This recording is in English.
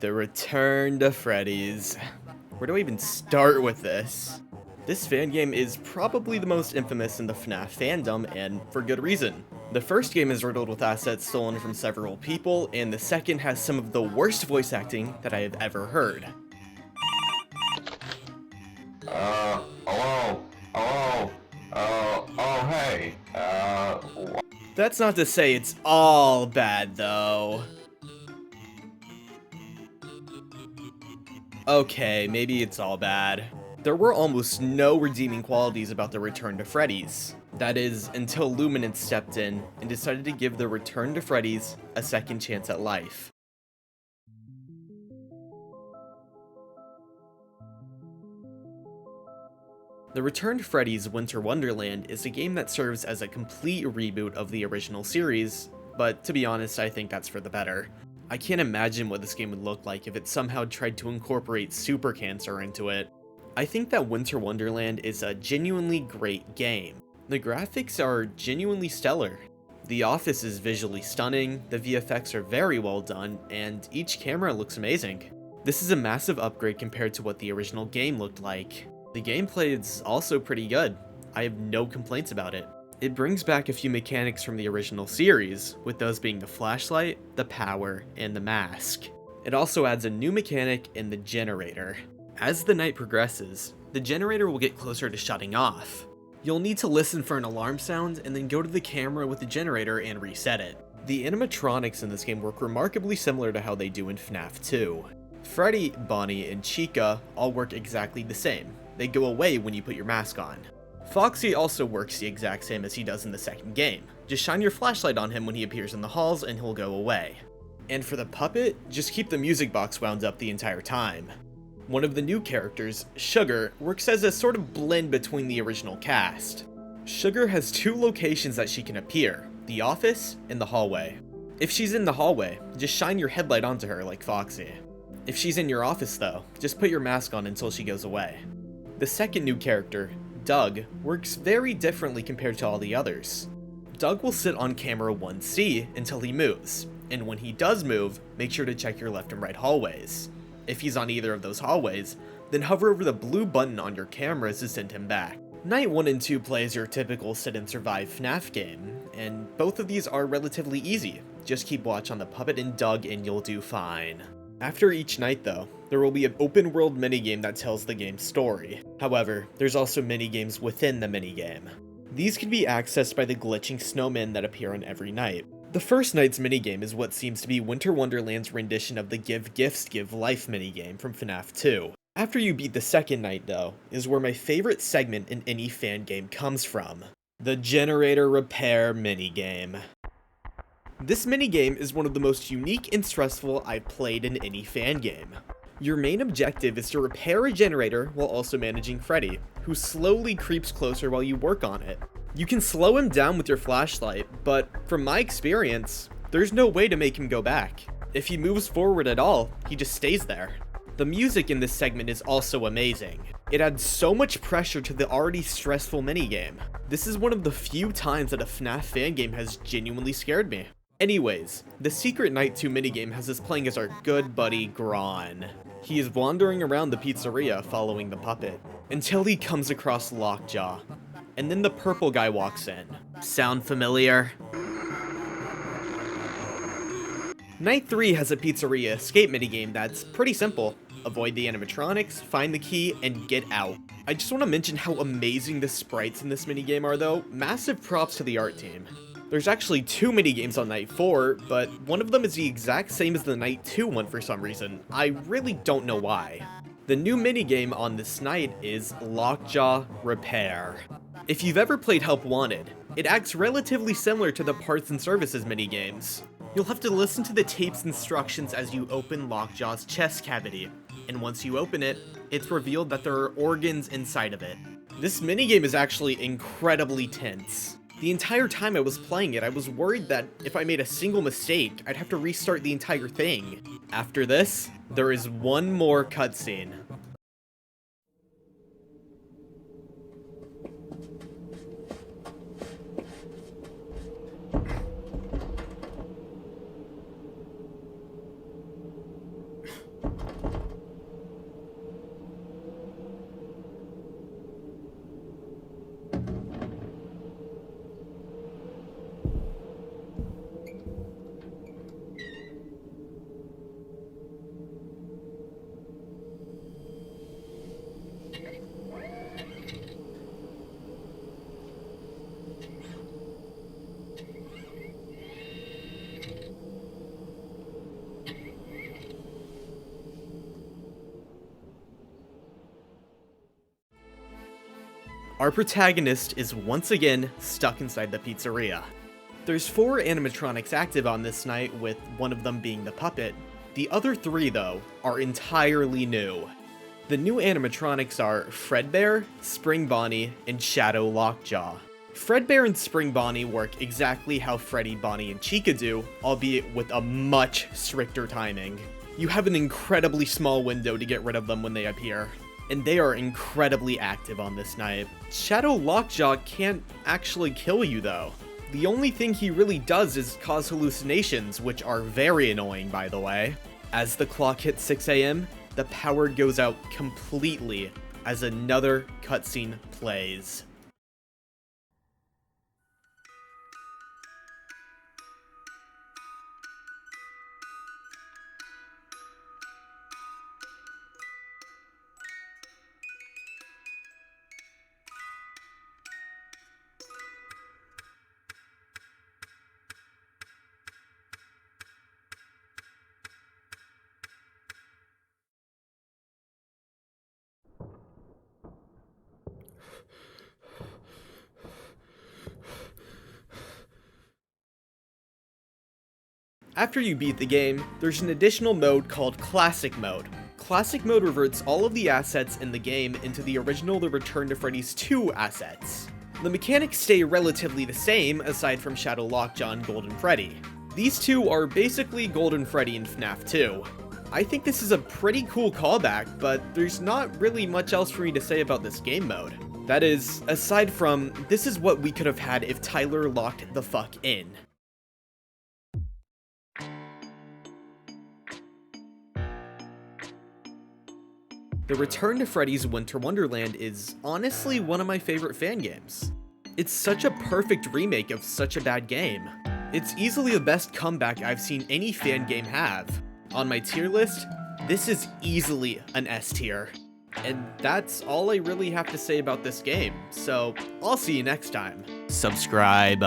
The Return to Freddy's. Where do I even start with this? This fan game is probably the most infamous in the FNaF fandom, and for good reason. The first game is riddled with assets stolen from several people, and the second has some of the worst voice acting that I have ever heard. Hello? Hello? Oh, hey. That's not to say it's all bad, though. Okay, maybe it's all bad. There were almost no redeeming qualities about the Return to Freddy's. That is, until Luminance stepped in and decided to give the Return to Freddy's a second chance at life. The Return to Freddy's Winter Wonderland is a game that serves as a complete reboot of the original series, but to be honest, I think that's for the better. I can't imagine what this game would look like if it somehow tried to incorporate super cancer into it. I think that Winter Wonderland is a genuinely great game. The graphics are genuinely stellar. The office is visually stunning, the VFX are very well done, and each camera looks amazing. This is a massive upgrade compared to what the original game looked like. The gameplay is also pretty good. I have no complaints about it. It brings back a few mechanics from the original series, with those being the flashlight, the power, and the mask. It also adds a new mechanic in the generator. As the night progresses, the generator will get closer to shutting off. You'll need to listen for an alarm sound and then go to the camera with the generator and reset it. The animatronics in this game work remarkably similar to how they do in FNaF 2. Freddy, Bonnie, and Chica all work exactly the same. They go away when you put your mask on. Foxy also works the exact same as he does in the second game. Just shine your flashlight on him when he appears in the halls and he'll go away. And for the puppet, just keep the music box wound up the entire time. One of the new characters, Sugar, works as a sort of blend between the original cast. Sugar has two locations that she can appear, the office and the hallway. If she's in the hallway, just shine your headlight onto her like Foxy. If she's in your office though, just put your mask on until she goes away. The second new character, Doug, works very differently compared to all the others. Doug will sit on camera 1C until he moves, and when he does move, make sure to check your left and right hallways. If he's on either of those hallways, then hover over the blue button on your cameras to send him back. Night 1 and 2 play as your typical sit and survive FNaF game, and both of these are relatively easy. Just keep watch on the puppet and Doug and you'll do fine. After each night though, there will be an open world minigame that tells the game's story. However, there's also minigames within the minigame. These can be accessed by the glitching snowmen that appear on every night. The first night's minigame is what seems to be Winter Wonderland's rendition of the Give Gifts Give Life minigame from FNaF 2. After you beat the second night though, is where my favorite segment in any fan game comes from. The Generator Repair minigame. This minigame is one of the most unique and stressful I've played in any fan game. Your main objective is to repair a generator while also managing Freddy, who slowly creeps closer while you work on it. You can slow him down with your flashlight, but from my experience, there's no way to make him go back. If he moves forward at all, he just stays there. The music in this segment is also amazing. It adds so much pressure to the already stressful minigame. This is one of the few times that a FNaF fan game has genuinely scared me. Anyways, the Secret Night 2 minigame has us playing as our good buddy Gron. He is wandering around the pizzeria following the puppet, until he comes across Lockjaw. And then the purple guy walks in. Sound familiar? Night 3 has a pizzeria escape minigame that's pretty simple. Avoid the animatronics, find the key, and get out. I just want to mention how amazing the sprites in this minigame are though. Massive props to the art team. There's actually two minigames on Night 4, but one of them is the exact same as the Night 2 one for some reason. I really don't know why. The new minigame on this night is Lockjaw Repair. If you've ever played Help Wanted, it acts relatively similar to the Parts and Services minigames. You'll have to listen to the tape's instructions as you open Lockjaw's chest cavity, and once you open it, it's revealed that there are organs inside of it. This minigame is actually incredibly tense. The entire time I was playing it, I was worried that if I made a single mistake, I'd have to restart the entire thing. After this, there is one more cutscene. Our protagonist is once again stuck inside the pizzeria. There's 4 animatronics active on this night, with one of them being the puppet. The other 3, though, are entirely new. The new animatronics are Fredbear, Spring Bonnie, and Shadow Lockjaw. Fredbear and Spring Bonnie work exactly how Freddy, Bonnie, and Chica do, albeit with a much stricter timing. You have an incredibly small window to get rid of them when they appear, and they are incredibly active on this night. Shadow Lockjaw can't actually kill you though. The only thing he really does is cause hallucinations, which are very annoying by the way. As the clock hits 6 AM, the power goes out completely as another cutscene plays. After you beat the game, there's an additional mode called Classic Mode. Classic Mode reverts all of the assets in the game into the original The Return to Freddy's 2 assets. The mechanics stay relatively the same aside from Shadow Lockjaw and Golden Freddy. These two are basically Golden Freddy and FNaF 2. I think this is a pretty cool callback, but there's not really much else for me to say about this game mode. That is, aside from, this is what we could have had if Tyler locked the fuck in. The Return to Freddy's Winter Wonderland is honestly one of my favorite fan games. It's such a perfect remake of such a bad game. It's easily the best comeback I've seen any fan game have. On my tier list, this is easily an S tier. And that's all I really have to say about this game, so I'll see you next time. Subscribe.